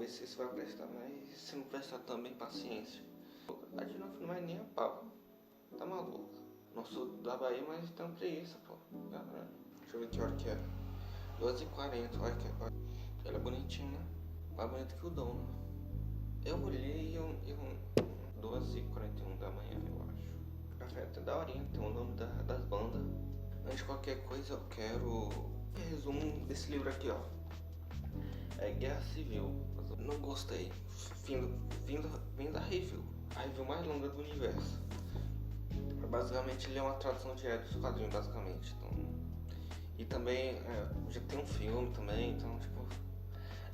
ver se isso vai prestar, mas se não prestar também, paciência. A de novo não vai nem a pau. Tá maluco? Não sou da Bahia, mas tenho preguiça, pô. Deixa eu ver que hora que é. 12h40, olha que. Ela é bonitinha, né? Mais bonita que o dono. Eu olhei e 12h41 da manhã, eu acho. O café é até daorinha, tem o nome das bandas. Antes de qualquer coisa, eu quero resumo desse livro aqui, ó. É Guerra Civil. Não gostei. Vim da review. A review mais longa do universo. Basicamente, ele é uma tradução direta dos quadrinhos, basicamente. Então, e também, já tem um filme também, então, tipo...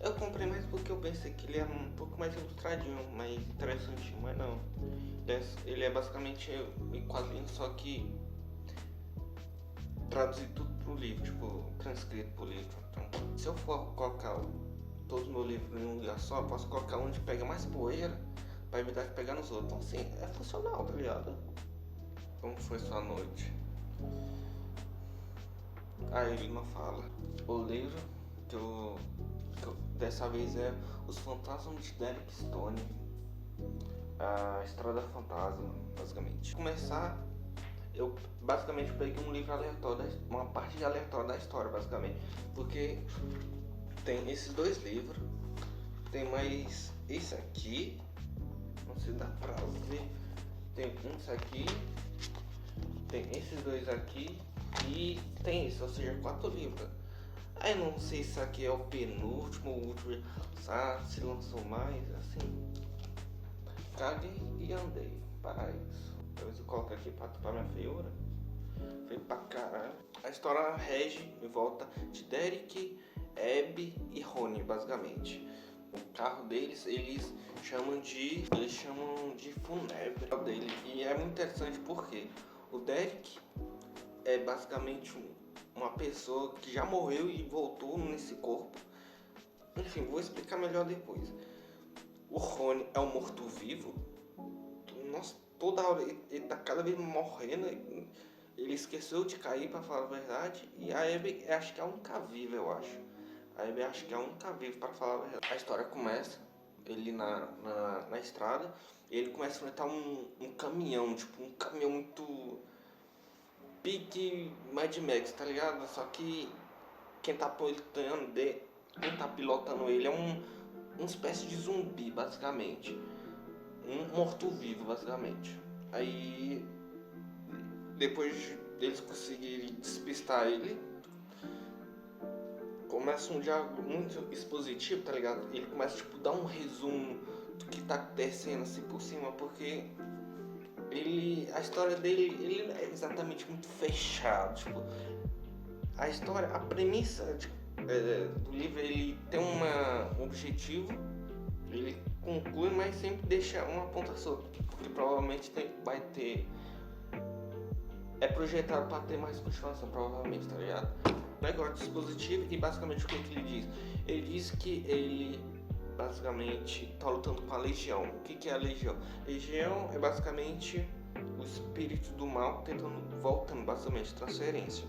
Eu comprei mais porque eu pensei que ele era um pouco mais ilustradinho, mais interessantinho, mas não. Ele é basicamente em quadrinhos, só que traduzido tudo pro livro, tipo, transcrito pro livro. Então, se eu for colocar todos os meus livros em um lugar só, eu posso colocar onde pega mais poeira pra evitar de pegar nos outros. Então, assim, é funcional, tá ligado? Como foi sua noite? Aí ele não fala. O livro que eu dessa vez é Os Fantasmas de Derek Stone. A Estrada Fantasma, basicamente. Começar, eu basicamente peguei um livro aleatório, uma parte aleatória da história, basicamente. Porque tem esses dois livros, tem mais esse aqui, não sei se dá pra ver, tem esse aqui, tem esses dois aqui e tem isso, ou seja, 4 livros. Aí não sei se aqui é o penúltimo, o último, sabe, se lançou mais, assim. Caguei e andei para isso. Talvez eu coloque aqui pra minha feiura. Feio pra caralho. A história rege em volta de Derek, Abby e Rony, basicamente. O carro deles, eles chamam de fúnebre dele. E é muito interessante porque o Derek é basicamente uma pessoa que já morreu e voltou nesse corpo. Enfim, vou explicar melhor depois. O Rony é um morto-vivo. Nossa, toda hora ele tá cada vez morrendo. Ele esqueceu de cair, pra falar a verdade. E a Abby acho que é a única viva, eu acho. A Abby acho que é a única viva, pra falar a verdade. A história começa, ele na estrada. E ele começa a enfrentar um caminhão, tipo um caminhão muito... pique Mad Max, tá ligado? Só que quem tá pilotando ele é uma espécie de zumbi, basicamente. Um morto-vivo, basicamente. Aí, depois deles conseguirem despistar ele, começa um diálogo muito expositivo, tá ligado? Ele começa, tipo, dar um resumo do que tá acontecendo, assim, por cima, porque a história dele, ele não é exatamente muito fechado, tipo, a premissa do livro, ele tem um objetivo, ele conclui, mas sempre deixa uma ponta solta, porque provavelmente vai ter... É projetado para ter mais continuação, provavelmente, tá ligado? Negócio dispositivo e basicamente o que ele diz? Ele diz que ele basicamente tá lutando com a Legião. O que é a Legião? Legião é basicamente o espírito do mal tentando, voltando, basicamente, transferência.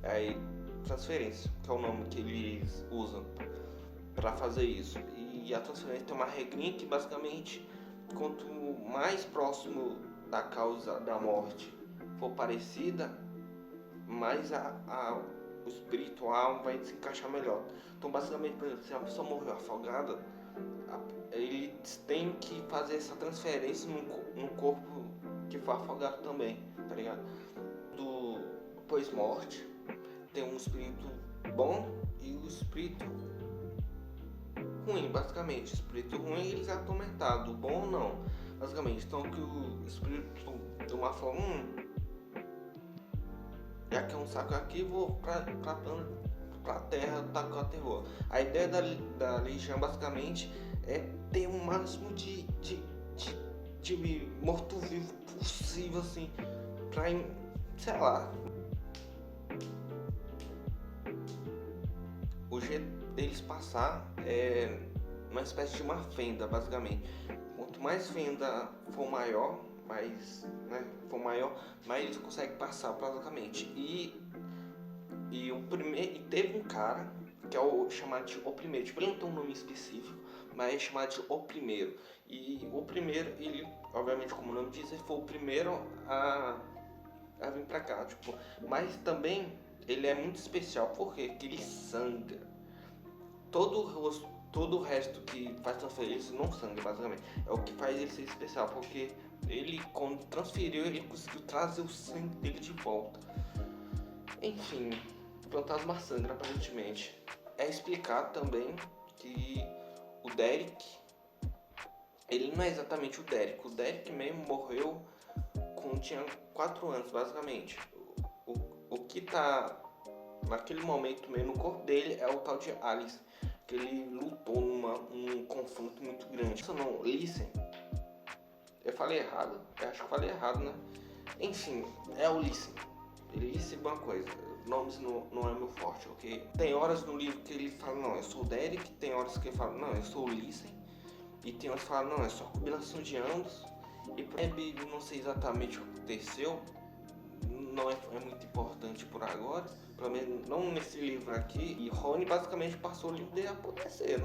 Aí, transferência, que é o nome que eles usam para fazer isso. E a transferência tem uma regrinha que basicamente, quanto mais próximo da causa da morte for parecida, mais o espiritual vai se encaixar melhor. Então, basicamente, por exemplo, se a pessoa morreu afogada, eles têm que fazer essa transferência no corpo que foi afogado também, tá ligado? Do pós-morte tem um espírito bom e o espírito ruim, basicamente. O espírito ruim, eles é atormentado, o bom não, basicamente. Então, que o espírito do mal fala, já que é um saco aqui, vou pra terra tacar terror. A ideia da Legião, basicamente, é ter o máximo de morto-vivo possível, assim, pra, sei lá. O jeito deles passar é uma espécie de uma fenda, basicamente. Quanto mais fenda for maior, mais eles conseguem passar, basicamente. E teve um cara que é o chamado de O Primeiro. Tipo, ele não tem um nome específico, mas é chamado de O Primeiro. E o primeiro, ele, obviamente, como o nome diz, ele foi o primeiro a vir pra cá, tipo, mas também ele é muito especial porque ele sangra. Todo o resto que faz transferência não sangra, basicamente. É o que faz ele ser especial, porque ele, quando transferiu, ele conseguiu trazer o sangue dele de volta. Enfim, o fantasma sangra aparentemente. É explicado também que o Derek, ele não é exatamente o Derek. O Derek mesmo morreu quando tinha 4 anos, basicamente. O que tá naquele momento mesmo no corpo dele é o tal de Alice, que ele lutou num confronto muito grande. Isso não, Listen, eu falei errado, eu acho que eu falei errado, né? Enfim, é o Listen. Listen é uma coisa, nomes não é meu forte, ok? Tem horas no livro que ele fala, não, eu sou o Derek, tem horas que ele fala, não, eu sou o Listen, e tem horas que fala, não, é só combinação de ambos. E não sei exatamente o que aconteceu, não é muito importante por agora, pelo menos não nesse livro aqui. E Rony basicamente passou o livro dele a acontecer,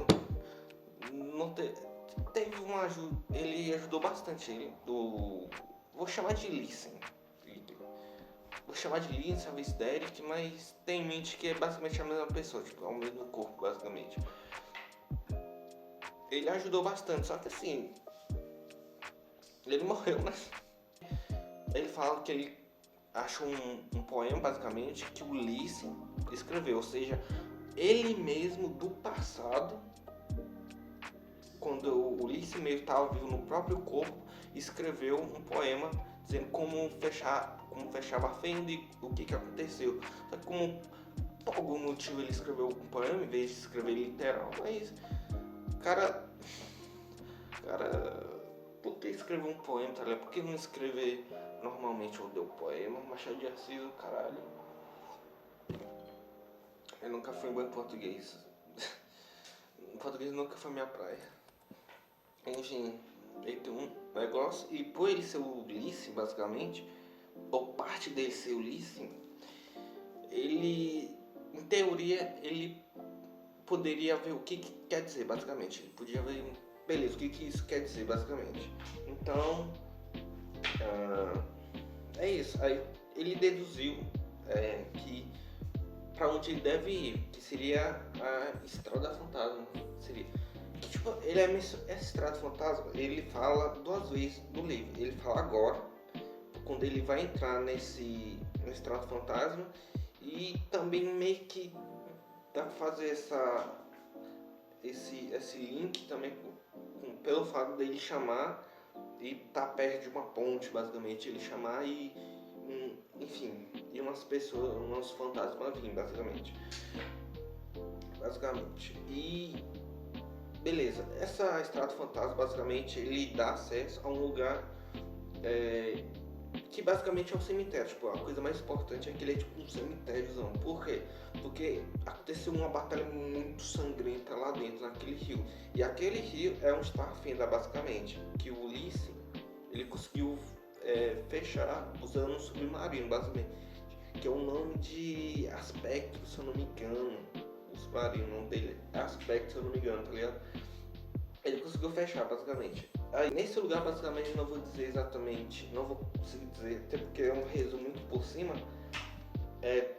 não teve uma ajuda, ele ajudou bastante ele, vou chamar de Listen, talvez Derek, mas tem em mente que é basicamente a mesma pessoa, tipo, é o mesmo corpo basicamente. Ele ajudou bastante, só que assim, ele morreu, né? Ele fala que ele achou um poema, basicamente, que o Listen escreveu, ou seja, ele mesmo do passado, quando o Listen mesmo estava vivo no próprio corpo, escreveu um poema dizendo como fechava a fenda e o que aconteceu. Só que como por algum motivo ele escreveu um poema em vez de escrever literal, mas cara, por que escrever um poema, tá ligado? Por que não escrever normalmente o poema? Machado de Assis, o caralho. Eu nunca fui bom em português. Português nunca foi minha praia. Enfim, ele tem um negócio, e por ele ser o Ulisses, basicamente, ou parte dele ser o Ulisses, ele, em teoria, ele poderia ver o que quer dizer, basicamente. Ele podia ver, beleza, o que isso quer dizer, basicamente. Então, é isso. Aí ele deduziu que para onde ele deve ir, que seria a Estrada Fantasma. Seria. Que, tipo, essa Estrada Fantasma, ele fala 2 vezes no livro. Ele fala agora, quando ele vai entrar no Estrada Fantasma, e também meio que dá pra fazer esse link também pelo fato dele chamar e tá perto de uma ponte, basicamente. Ele chamar e enfim, e umas pessoas, uns fantasmas virem, basicamente. E beleza, essa Estrada Fantasma, basicamente, ele dá acesso a um lugar que basicamente é um cemitério. Tipo, a coisa mais importante é que ele é tipo um cemitériozão. Por quê? Porque aconteceu uma batalha muito sangrenta lá dentro, naquele rio. E aquele rio é onde está a fenda, basicamente. Que o Ulisses, ele conseguiu fechar usando um submarino, basicamente. Que é o nome de Aspecto, se eu não me engano. O submarino, o nome dele é Aspecto, se eu não me engano, tá ligado? Ele conseguiu fechar, basicamente. Aí, nesse lugar, basicamente, não vou dizer exatamente, não vou conseguir dizer, até porque é um resumo muito por cima.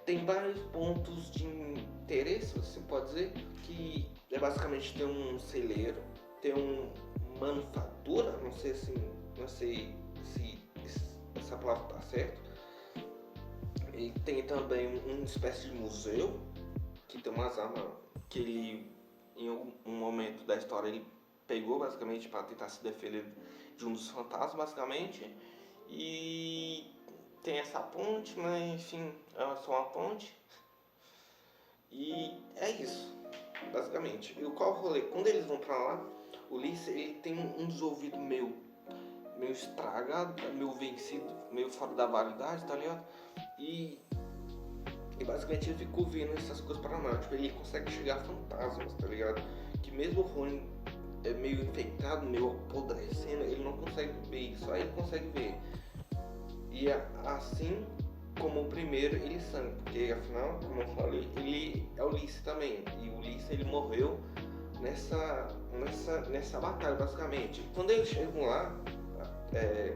Tem vários pontos de interesse, você pode dizer, que basicamente tem um celeiro, tem uma manufatura, não sei se essa palavra está certa. E tem também uma espécie de museu, que tem umas armas que ele, em um momento da história, ele pegou basicamente para tentar se defender de um dos fantasmas, basicamente. E tem essa ponte, mas enfim, é só uma ponte. E é isso, basicamente. E qual o rolê? Quando eles vão pra lá, o Ulisses, ele tem um desenvolvido meio estragado, meio vencido, meio fora da validade, tá ligado? E basicamente ele ficou vendo essas coisas paranormais. Tipo, ele consegue chegar a fantasmas, tá ligado? Que mesmo o Rony é meio infectado, meio apodrecendo, ele não consegue ver isso, só ele consegue ver. E assim como o primeiro ele sangue, porque afinal, como eu falei, ele é o Ulisses também. E o Ulisses ele morreu nessa batalha, basicamente. Quando eles chegam lá,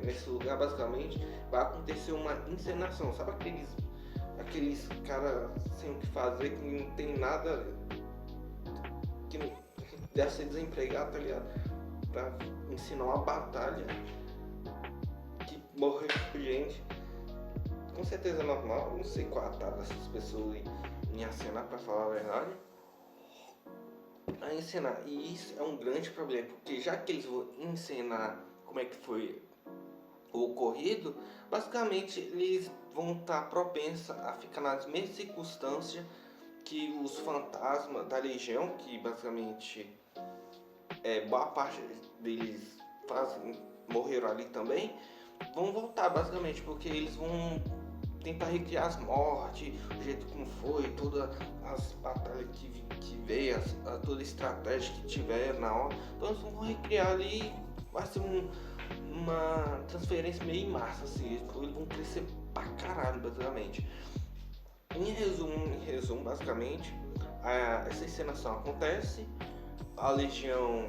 nesse lugar, basicamente, vai acontecer uma encenação. Sabe aqueles caras sem o que fazer, que não tem nada, que deve ser desempregado, tá ligado? Pra ensinar uma batalha que morreu gente. Com certeza é normal, não sei qual a tara dessas pessoas em acenar, pra falar a verdade. A encenar, e isso é um grande problema, porque já que eles vão encenar como é que foi o ocorrido, basicamente eles vão estar propensos a ficar nas mesmas circunstâncias que os fantasmas da Legião, que basicamente boa parte deles morreram ali também, vão voltar basicamente, porque eles vão tentar recriar as mortes, o jeito como foi, todas as batalhas que veio, toda a estratégia que tiver na hora. Então eles vão recriar ali, vai ser uma transferência meio em massa, assim, eles vão crescer pra caralho, basicamente. Em resumo, basicamente, essa encenação acontece, a Legião,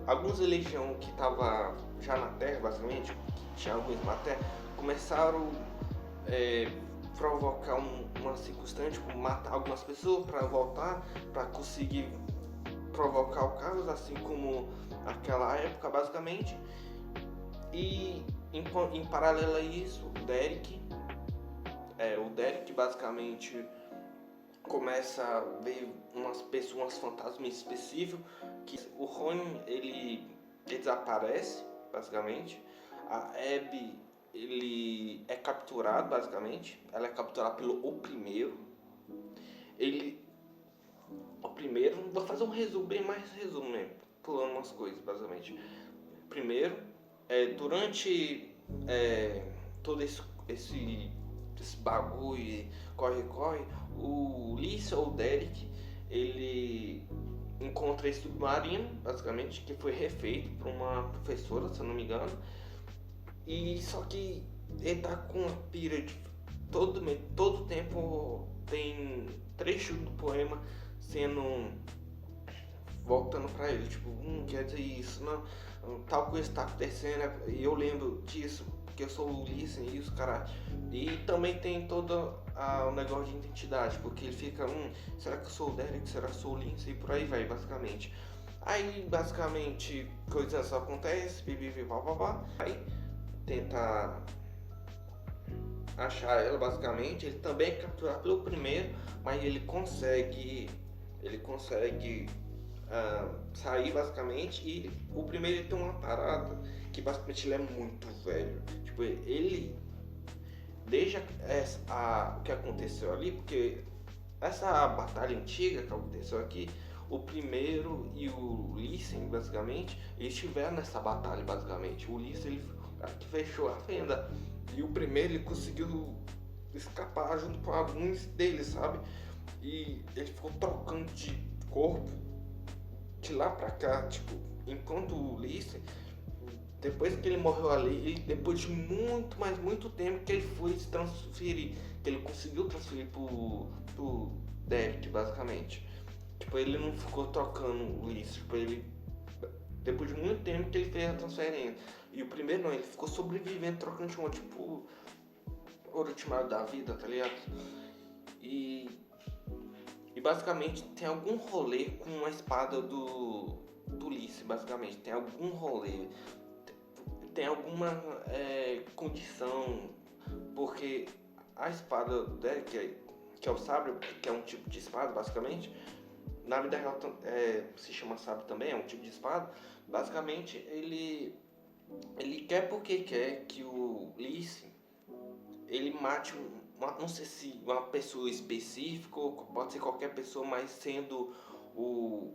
algumas legiões que estavam já na Terra, basicamente, que tinha alguns na Terra, começaram provocar uma circunstância, tipo, matar algumas pessoas para voltar, para conseguir provocar o caos, assim como naquela época, basicamente. E em paralelo a isso, o Derek basicamente começa a ver umas pessoas, fantasmas específicos, que o Rony ele desaparece, basicamente. A Abby ele é capturado, basicamente. Ela é capturada pelo o primeiro. O primeiro, vou fazer um resumo, bem mais resumo mesmo, pulando umas coisas, basicamente. Primeiro, durante todo esse bagulho, corre, o Ulisses ou o Derek, ele encontra esse submarino, basicamente, que foi refeito por uma professora, se eu não me engano. E só que ele tá com uma pira de todo tempo tem trecho do poema sendo voltando pra ele, tipo, quer dizer isso, não, tal coisa tá acontecendo, e eu lembro disso, porque eu sou o Ulisses e isso, caralho. E também tem todo o negócio de identidade, porque ele fica, será que eu sou o Derek, será que eu sou o Ulisses, e por aí vai, basicamente. Aí, basicamente, coisas acontecem, pá. Aí, tenta achar ela, basicamente. Ele também é capturado pelo primeiro, mas ele consegue sair, basicamente. E o primeiro ele tem uma parada que basicamente ele é muito velho. Tipo, ele desde o que aconteceu ali, porque essa batalha antiga que aconteceu aqui, o primeiro e o Listen, basicamente, eles estiveram nessa batalha, basicamente. O Listen, ele foi o cara que fechou a fenda. E o primeiro, ele conseguiu escapar junto com alguns deles, sabe? E ele ficou trocando de corpo de lá pra cá, tipo, enquanto o Listen, depois que ele morreu ali, depois de muito tempo que ele foi se transferir, que ele conseguiu transferir pro Derek, basicamente. Tipo, ele não ficou trocando isso, tipo, depois de muito tempo que ele fez a transferência. E o primeiro não, ele ficou sobrevivendo, trocando de tipo, o ultimato da vida, tá ligado? E basicamente tem algum rolê com a espada do Ulisses, basicamente. Tem algum rolê, tem alguma condição, porque a espada dele, que é o sabre, que é um tipo de espada, basicamente, na vida real se chama sabre também, é um tipo de espada. Basicamente, ele quer porque quer que o Ulisses ele mate não sei se uma pessoa específica, ou pode ser qualquer pessoa, mas sendo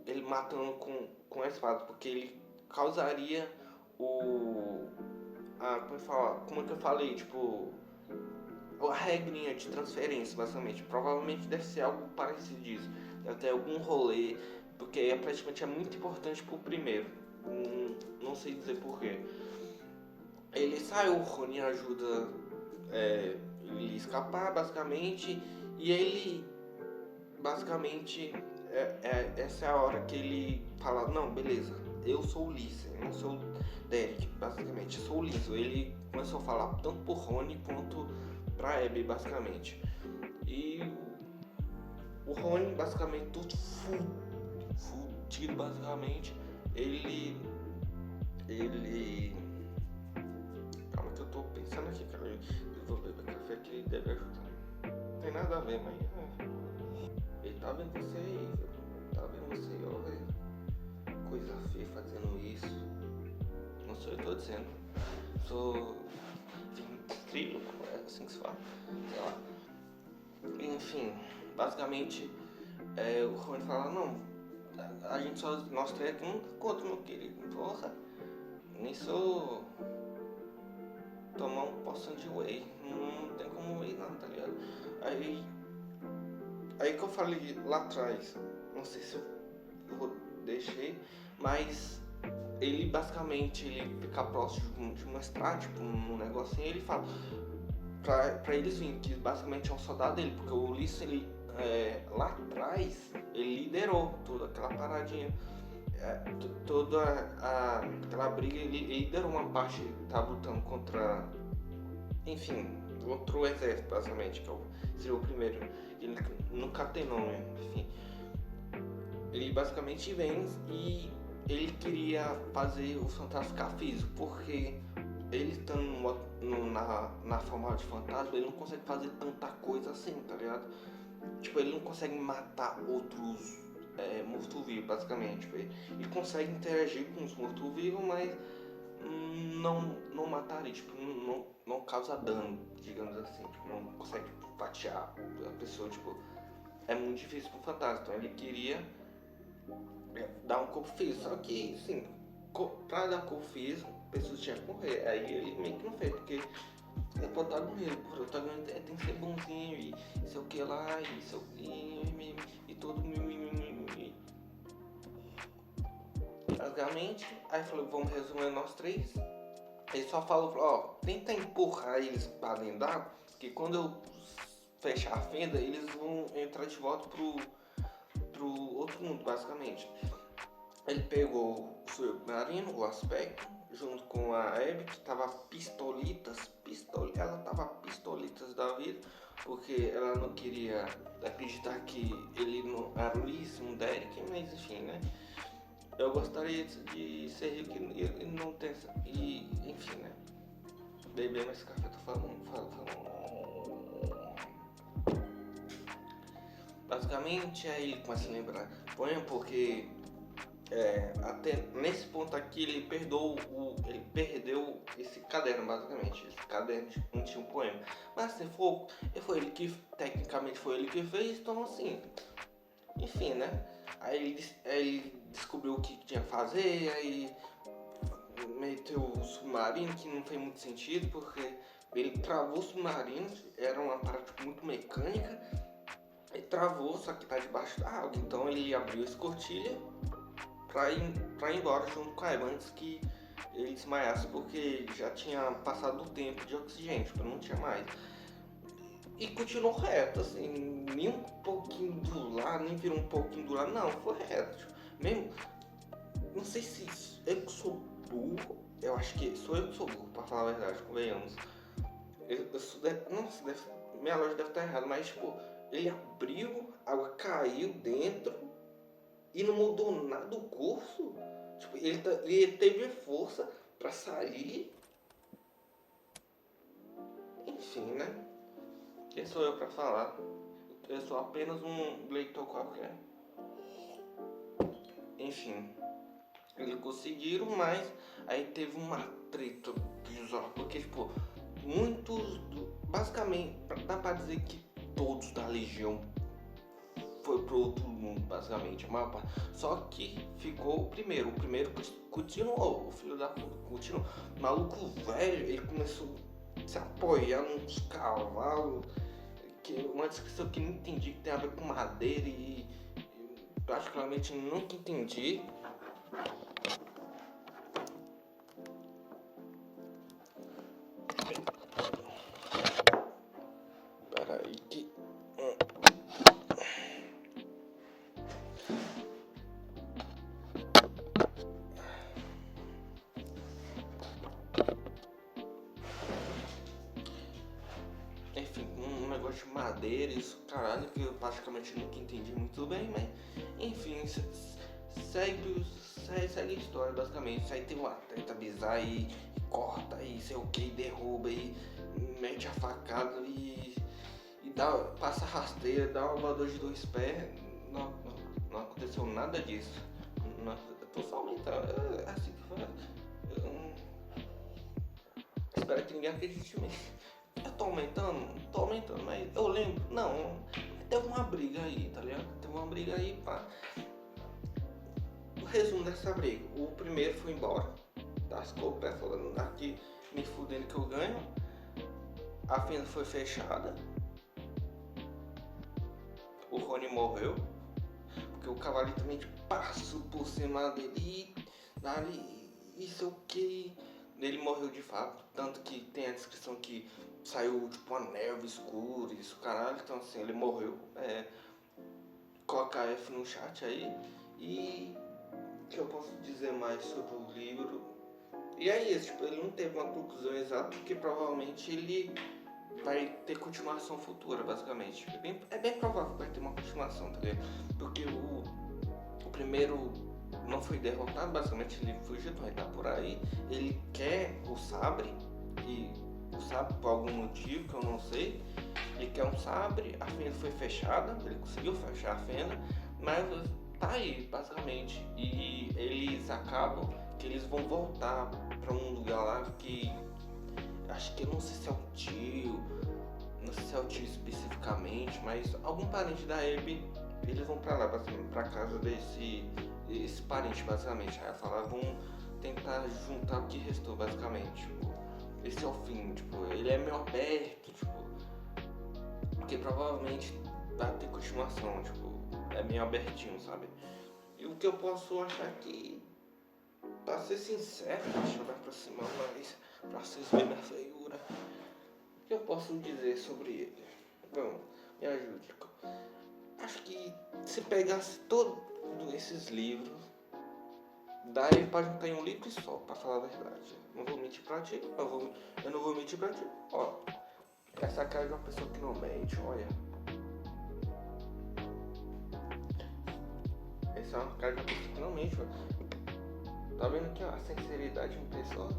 ele matando com a espada, porque ele causaria como é que eu falei, tipo, a regrinha de transferência, basicamente. Provavelmente deve ser algo parecido disso, deve ter algum rolê, porque praticamente é muito importante pro primeiro, não sei dizer porquê. Ele sai, o Rony ajuda ele escapar, basicamente, e ele, basicamente, essa é a hora que ele fala, não, beleza, eu sou o Ulisses, eu não sou o Derek, basicamente, eu sou o Ulisses. Ele começou a falar tanto pro Rony quanto pra Abby, basicamente. E o Rony, basicamente, tudo fudido, basicamente, ele... Calma que eu tô pensando aqui, cara. Eu vou beber café que deve ajudar. Não tem nada a ver, mas... Ele tá vendo você aí, velho. Tá vendo você aí, ó, velho. Coisa feia fazendo isso. Não sou eu que tô dizendo. Sou... Ventríloco, é assim que se fala. Sei lá. Enfim, basicamente, o Rony fala, não, a gente só, nós três aqui não conta, meu querido. Porra, nisso tomar um poção de whey, não tem como ir não, tá ligado? Aí que eu falei lá atrás, não sei se eu deixei, mas ele basicamente, ele fica próximo de mostrar, tipo, um negocinho, ele fala pra eles virem, que basicamente é um soldado dele, porque o Ulisses, ele, lá atrás, ele liderou toda aquela paradinha, toda aquela briga, ele liderou uma parte, tava lutando contra, enfim, outro exército, basicamente, que seria o primeiro. Ele nunca tem nome, enfim. Ele basicamente vem e ele queria fazer o fantasma ficar físico, porque ele estando na forma de fantasma, ele não consegue fazer tanta coisa assim, tá ligado? Tipo, ele não consegue matar outros mortos-vivos, basicamente. Tipo, ele consegue interagir com os mortos-vivos, mas não mataria, tipo, não causa dano, digamos assim. Tipo, não consegue fatiar a pessoa, tipo, é muito difícil pro fantasma. Então ele queria dar um corpo físico, só que, assim, pra dar corpo físico, a pessoa tinha que morrer. Aí ele meio que não fez, porque é protagonista, o protagonista tem que ser bonzinho e sei o que lá, e sei o que, e todo mimimi. Basicamente, aí falou, vamos resumir nós três. Ele só falou, ó, tenta empurrar eles pra dentro d'água, que quando eu fechar a fenda, eles vão entrar de volta pro outro mundo, basicamente. Ele pegou o submarino, o aspecto, junto com a Abby, que tava ela tava pistolitas da vida, porque ela não queria acreditar que ele não era o Ulisses, um Derek, mas enfim, né? Eu gostaria de ser rico e não ter essa... E, enfim, né? Beber mais café, tô falando. Basicamente, aí ele começa a lembrar poema, porque até nesse ponto aqui ele perdeu esse caderno, basicamente. Esse caderno não tinha um poema. Mas se for, tecnicamente foi ele que fez, então assim, enfim, né? Aí ele descobriu o que tinha que fazer, aí meteu o submarino, que não fez muito sentido, porque ele travou o submarino, era uma parada muito mecânica, ele travou, só que tá debaixo da água, então ele abriu a escotilha pra ir embora junto com a Eva, antes que ele desmaiasse, porque já tinha passado o tempo de oxigênio, tipo, não tinha mais. E continuou reto, assim, nem um pouquinho do lado, nem virou um pouquinho do lado, não, foi reto. Tipo, mesmo, não sei se eu que sou burro, eu acho que sou eu que sou burro, pra falar a verdade, convenhamos. Minha loja deve estar errada, mas tipo, ele abriu, a água caiu dentro e não mudou nada o curso. Tipo, ele teve força pra sair. Enfim, né? Quem sou eu pra falar? Eu sou apenas um leitor qualquer. Enfim, eles conseguiram, mas aí teve uma treta bizarra, porque tipo, basicamente, dá pra dizer que todos da Legião foi pro outro mundo, basicamente, a maior parte. Só que ficou o primeiro continuou, o filho da puta continuou. O maluco velho, ele começou a se apoiar nos cavalos, uma descrição que não entendi, que tem a ver com madeira e praticamente nunca entendi. poderes, caralho, que eu praticamente nunca entendi muito bem, mas enfim, segue a história basicamente. Aí tem uma treta bizarra e corta e sei o que, derruba e mete a facada e passa rasteira, dá uma voadora de 2 pés. Não aconteceu nada disso. Não, eu tô só aumentando, é assim que faz. Espero que ninguém acredite em mim. Eu tô aumentando, mas eu lembro, não, teve uma briga aí, tá ligado? Teve uma briga aí, pá. O resumo dessa briga, o primeiro foi embora, tascou o pé falando aqui, me fudendo que eu ganho. A fenda foi fechada, o Rony morreu, porque o cavalo também passou por cima dele e sei o que. Ele morreu de fato, tanto que tem a descrição que saiu tipo uma neve escura, isso caralho, então assim, ele morreu. Coloca F no chat aí. E o que eu posso dizer mais sobre o livro? E é isso, tipo, ele não teve uma conclusão exata, porque provavelmente ele vai ter continuação futura, basicamente. É bem provável que vai ter uma continuação, tá ligado? Porque o primeiro não foi derrotado, basicamente ele fugiu, então ele tá por aí. Ele quer o sabre, e o sabre por algum motivo que eu não sei. Ele quer um sabre, a fenda foi fechada, ele conseguiu fechar a fenda, mas tá aí, basicamente. E eles acabam que eles vão voltar pra um lugar lá que acho que eu não sei se é o tio, não sei se é o tio especificamente, mas algum parente da Abby, eles vão pra lá, basicamente, pra casa esse parente, basicamente. Aí fala, vão tentar juntar o que restou, basicamente. Tipo, esse é o fim, tipo, ele é meio aberto, tipo, porque provavelmente vai ter continuação, tipo, é meio abertinho, sabe? E o que eu posso achar que, pra ser sincero, deixa eu me aproximar mais pra vocês verem minha feiura. O que eu posso dizer sobre ele? Bom, me ajude. Acho que se pegasse todos esses livros, daria pra juntar em um livro só, pra falar a verdade. Não vou mentir pra ti, eu não vou mentir pra ti. Ó, essa cara de uma pessoa que não mente, olha. Essa é uma cara de uma pessoa que não mente, ó. Tá vendo aqui, ó, a sinceridade em pessoa,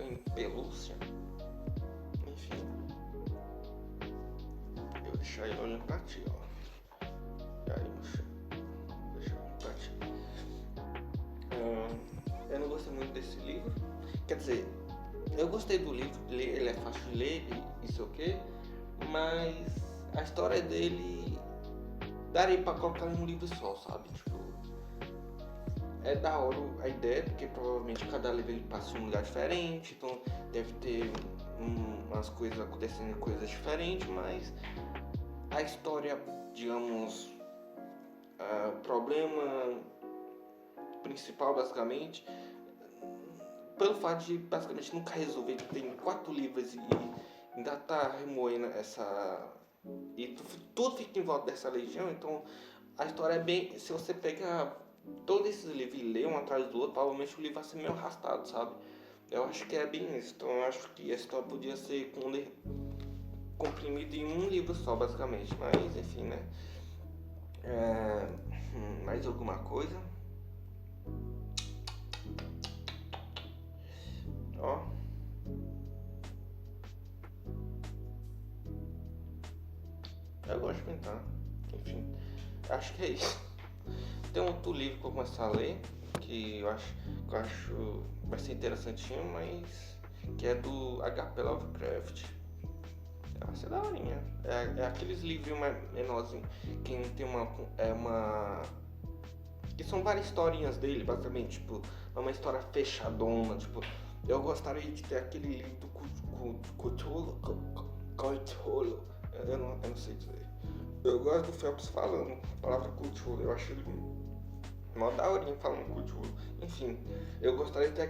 em pelúcia. Enfim. Eu vou deixar ele olhando pra ti, ó. E aí, moça. Deixa eu olhar pra ti. Eu não gostei muito desse livro. Quer dizer, eu gostei do livro, ele é fácil de ler e sei o que, mas a história dele daria pra colocar em um livro só, sabe? Tipo, é da hora a ideia, porque provavelmente cada livro ele passa em um lugar diferente, então deve ter umas coisas acontecendo, coisas diferentes, mas a história, digamos, o problema principal basicamente, pelo fato de basicamente nunca resolver, tem 4 livros e ainda tá remoendo essa. E tudo fica em volta dessa legião, então a história é bem. Se você pegar todos esses livros e ler um atrás do outro, provavelmente o livro vai ser meio arrastado, sabe? Eu acho que é bem isso, então eu acho que a história podia ser comprimida em um livro só, basicamente, mas enfim, né? Mais alguma coisa? Ó. Eu gosto de pintar. Enfim, acho que é isso. Tem um outro livro que eu vou começar a ler, que eu acho vai ser interessantinho, mas que é do HP Lovecraft. Vai ser daorinha. É aqueles livros menorzinhos que tem uma que são várias historinhas dele, basicamente, tipo, é uma história fechadona, tipo, eu gostaria de ter aquele livro do Cthulhu, eu não sei dizer. Eu gosto do Phelps falando a palavra Cthulhu, eu acho ele mó daorinha falando Cthulhu. Enfim, eu gostaria de ter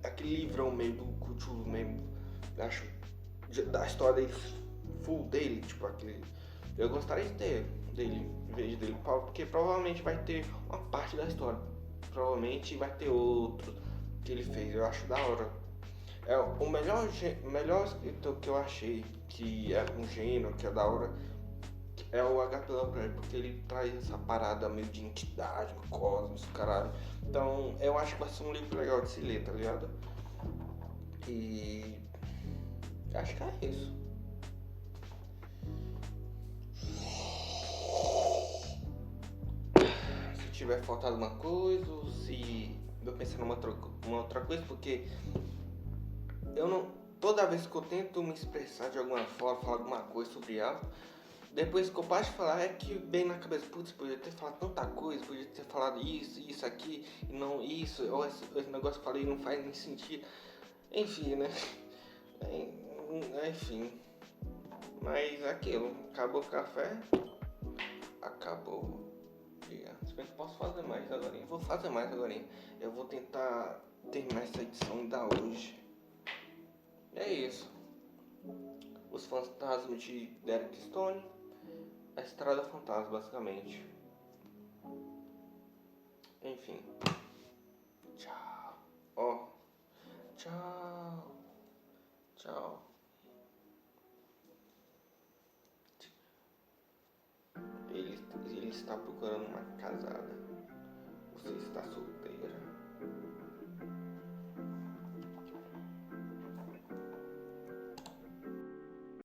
aquele livrão meio do Cthulhu mesmo, eu acho, da história dele, full dele, tipo, aquele. Eu gostaria de ter dele, em vez dele, porque provavelmente vai ter uma parte da história. Provavelmente vai ter outro que ele fez, eu acho da hora. É o melhor escritor que eu achei, que é um gênio, que é da hora, É o HP Lovecraft, porque ele traz essa parada meio de entidade, cosmos, caralho. Então, eu acho que vai ser um livro legal de se ler, tá ligado? E acho que é isso. Se tiver faltado alguma coisa, ou se eu pensar uma outra coisa, porque eu não. Toda vez que eu tento me expressar de alguma forma, falar alguma coisa sobre algo, depois que eu passo de falar é que bem na cabeça, putz, podia ter falado tanta coisa, podia ter falado isso aqui, e não isso, ou esse negócio que eu falei não faz nem sentido. Enfim, né? Enfim. Mas aquilo, acabou o café, acabou o dia. Se bem que posso fazer mais agora. Vou fazer mais agora. Eu vou tentar terminar essa edição ainda hoje. É isso. Os fantasmas de Derek Stone. A Estrada Fantasma, basicamente. Enfim. Tchau. Ó. Tchau. Tchau. Ele está procurando uma casada. Você está solteira?